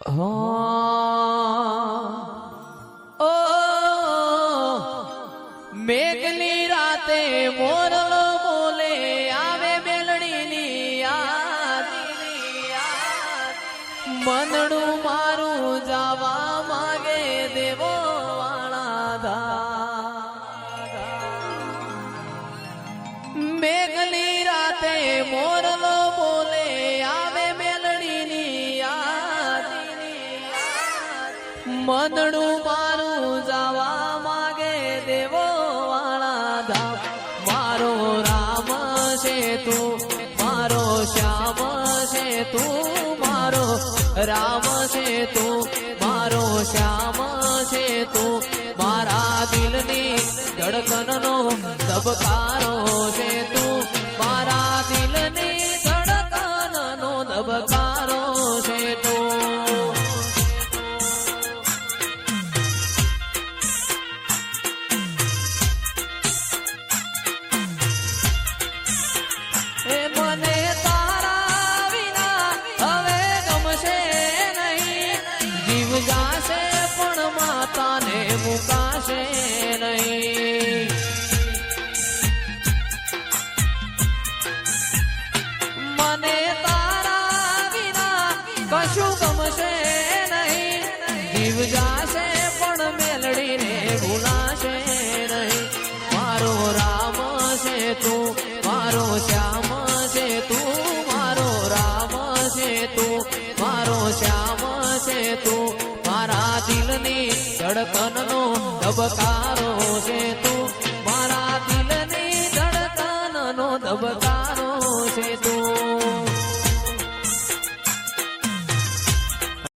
ઓ મેઘની રાતે મોરલો બોલે આવે મેલડીની યાદ મનડું મારું જાવા માગે દેવો વાળા ધા મેઘની રાતે મોરલો બોલે આવે મેલડીની યાદ મનડું મારું જાવા માગે દેવો વાળા ધા મારો રામ છે તું મારો શ્યામ છે તું મારો રામ છે તું મારો શ્યામ છે તું મારા દિલની ધડકનનો ધબકારો છે તું મારા દિલની ધડકનનો ધબકારો છે તું મને તારા વિના હવે ગમશે નહીં જીવ જાશે પણ માતાને મુકાશે નહીં મને તારા વિના કશું ગમશે નહીં જીવ જાશે પણ મેલડીને ભૂલાશે નહીં મારો રામ છે તું મારો શ્યામ છે તું મારો રામ છે તું મારો શ્યામ છે તું મારા દિલની ધડકનનો ધબકાર